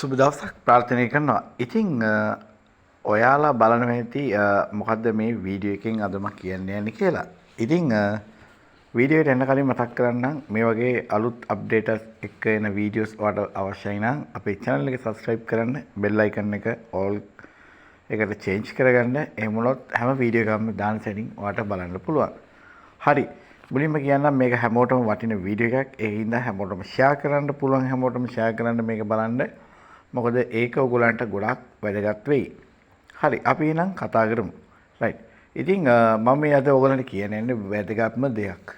සුබ දවසක් ප්‍රාර්ථනා කරනවා. ඉතින් ඔයාලා බලන වෙලාවේදී මොකද්ද මේ වීඩියෝ එකෙන් අද මම කියන්නේ යන්නේ කියලා. ඉතින් වීඩියෝ එකට එන්න කලින් මතක් කරන්නම් මේ වගේ අලුත් අප්ඩේට්ස් එක්ක එන වීඩියෝස් ඔයාලට අවශ්‍යයි නම් අපේ channel එක subscribe කරන්න, bell icon එක all එකට change කරගන්න. එහෙම වුණොත් හැම වීඩියෝ එකක්ම දාන සැනින් ඔයාලට බලන්න පුළුවන්. හරි. මුලින්ම කියන්නම් මේක හැමෝටම වටින වීඩියෝ එකක්. ඒ හින්දා හැමෝටම share කරන්න පුළුවන්, හැමෝටම share කරන්න මේක බලන්න. මොකද ඒක ඔයගොල්ලන්ට ගොඩක් වැදගත් වෙයි. හරි අපි එහෙනම් කතා කරමු. රයිට්. ඉතින් මම මේ අද ඔයගොල්ලන්ට කියන්නේ වැදගත්ම දෙයක්.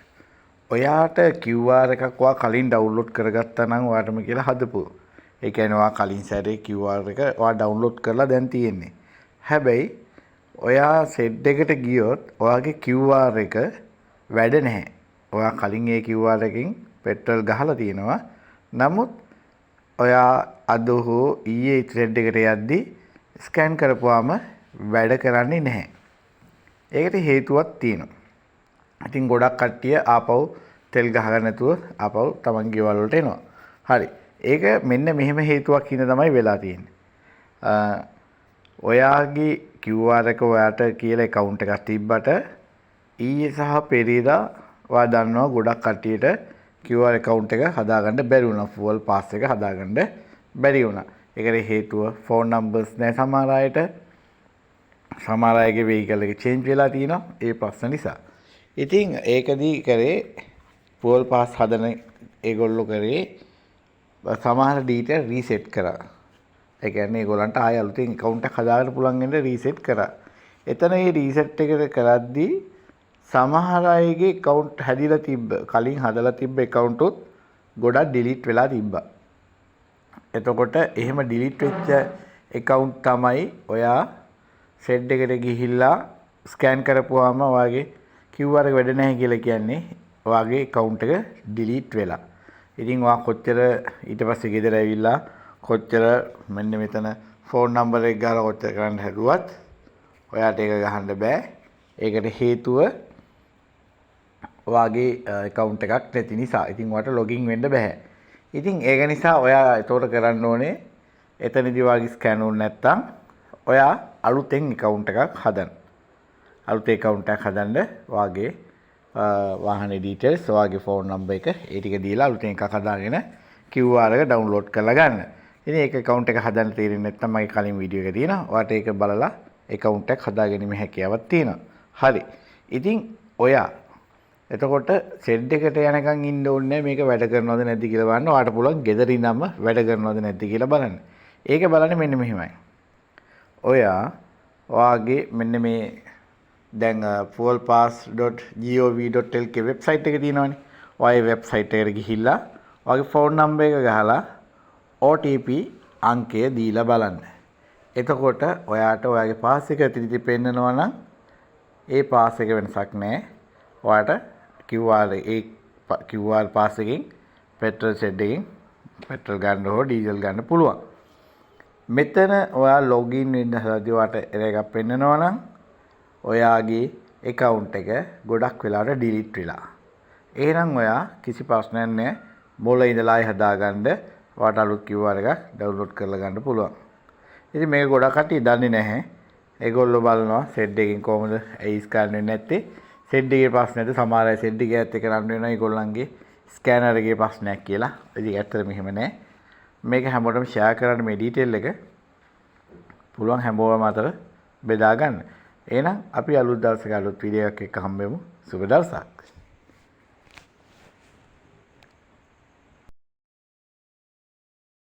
ඔයාට QR එකක් ඔයා කලින් ඩවුන්ලෝඩ් කරගත්තා නම් ඔයාටම කියලා හදපු. ඒ කියන්නේ ඔයා කලින් සැරේ QR එක ඔයා ඩවුන්ලෝඩ් කරලා දැන් තියෙන්නේ. හැබැයි ඔයා සෙට් එකට ගියොත් ඔයාගේ QR එක වැඩ නැහැ. ඔයා කලින් ඒ QR එකකින් පෙට්‍රල් ගහලා තියෙනවා. නමුත් ඔයා අද හෝ ඊයේ ත්‍රෙඩ් එකට යද්දි ස්කෑන් කරපුවාම වැඩ කරන්නේ නැහැ. ඒකට හේතුවක් තියෙනවා. ඉතින් ගොඩක් කට්ටිය ආපහු තෙල් ගහගන්න නැතුව ආපහු තමන්ගේ ගෙවල් වලට එනවා. හරි. ඒක මෙන්න මෙහෙම හේතුවක් හින්දා තමයි වෙලා තියෙන්නේ. ඔයාගේ QR එක ඔයාට කියලා account එකක් තිබ්බට ඊයේ සහ පෙරේදා ඔයා දන්නවා ගොඩක් කට්ටියට QR account එක හදාගන්න බැරි වුණා. full pass එක හදාගන්න බැරි වුණා. ඒකට හේතුව phone numbers නැහැ සමහර අයට. සමහර අයගේ vehicle එක change වෙලා තියෙනවා ඒ ප්‍රශ්න නිසා. ඉතින් ඒකදී කරේ full pass හදන ඒගොල්ලෝ කරේ සමහර detail reset කරා. ඒ කියන්නේ ඒගොල්ලන්ට ආයෙ අලුතෙන් account එකක් හදාගන්න පුළුවන් වෙන්න reset කරා. එතන මේ reset එක කරද්දී සමහර අයගේ account හැදිලා තිබ්බ කලින් හදලා තිබ්බ account උත් ගොඩක් delete වෙලා තිබ්බා. එතකොට එහෙම delete වෙච්ච account තමයි ඔයා set එකට ගිහිල්ලා scan කරපුවාම ඔයාගේ QR එක වැඩ නැහැ කියලා කියන්නේ ඔයාගේ account එක delete වෙලා. ඉතින් ඔයා කොච්චර ඊට පස්සේ ගෙදර ඇවිල්ලා කොච්චර මෙන්න මෙතන phone number එක ගාලා කොච්චර කරන්න හැදුවත් ඔයාට ඒක ගහන්න බෑ. ඒකට හේතුව ඔයාගේ account එකක් නැති නිසා. ඉතින් ඔයාට login වෙන්න බෑ. ඉතින් ඒක නිසා ඔයා ඒතකොට කරන්න ඕනේ එතනදී ඔයාගේ scan උනේ නැත්තම් ඔයා අලුතෙන් account එකක් හදන්න. අලුත් account එකක් හදන්න ඔයාගේ වාහනේ details ඔයාගේ phone number එක ඒ ටික දීලා අලුතෙන් එකක් හදාගෙන QR එක download කරලා ගන්න. ඉතින් ඒක account එක හදන්න තේරෙන්නේ නැත්නම් මගේ කලින් වීඩියෝ එක තියෙනවා. ඔයාට ඒක බලලා account එකක් හදාගැනීමේ හැකියාවක් තියෙනවා. හරි. ඉතින් ඔයා එතකොට සෙඩ් එකට යනකම් ඉන්න ඕනේ මේක වැඩ කරනවද නැද්ද කියලා බලන්න. ඔයාට පුළුවන් ගෙදර ඉඳන්ම වැඩ කරනවද නැද්ද කියලා බලන්න. ඒක බලන්නේ මෙන්න මෙහෙමයි. ඔයාගේ මෙන්න මේ දැන් fuelpass.gov.lk වෙබ්සයිට් එක තියෙනවනේ. ඔයා වෙබ්සයිට් එකට ගිහිල්ලා ඔයාගේ ෆෝන් නම්බර් එක ගහලා OTP අංකය දීලා බලන්න. එතකොට ඔයාට ඔයාගේ පාස් එක ඇතුළත පෙන්නනවා නම් ඒ පාස් එක වෙනසක් නැහැ. ඔයාට QR පාස් එකකින් පෙට්‍රල් සෙඩ් එකකින් පෙට්‍රල් ගන්න හෝ ඩීසල් ගන්න පුළුවන්. මෙතන ඔයා ලොගින් වෙන්න හදද්දී ඔයාට එකක් පෙන්නනවා නම් ඔයාගේ account එක ගොඩක් වෙලාවට delete වෙලා. එහෙනම් ඔයා කිසි ප්‍රශ්නයක් නැහැ. මොළේ ඉඳලා ආයෙ හදාගන්න ඔයාට අලුත් QR එකක් download කරලා ගන්න පුළුවන්. ඉතින් මේක ගොඩක් කට්ටිය දන්නේ නැහැ. ඒගොල්ලෝ බලනවා සෙඩ් එකකින් කොහොමද ඒ ස්කෑන් වෙන්නේ නැත්තේ. සෙඩ් එකේ ප්‍රශ්නයද සමහර අය සෙඩ් එකත් එක්ක රන් වෙනවා ඒගොල්ලන්ගේ ස්කෑනර් එකේ ප්‍රශ්නයක් කියලා. ඉතින් ඇත්තට මෙහෙම නෑ. මේක හැමෝටම share කරන්න මේ detail එක පුළුවන් හැමෝම අතර බෙදා ගන්න. එහෙනම් අපි අලුත් දවසක අලුත් වීඩියෝ එකක් එක්ක හම්බෙමු. සුබ දවසක්.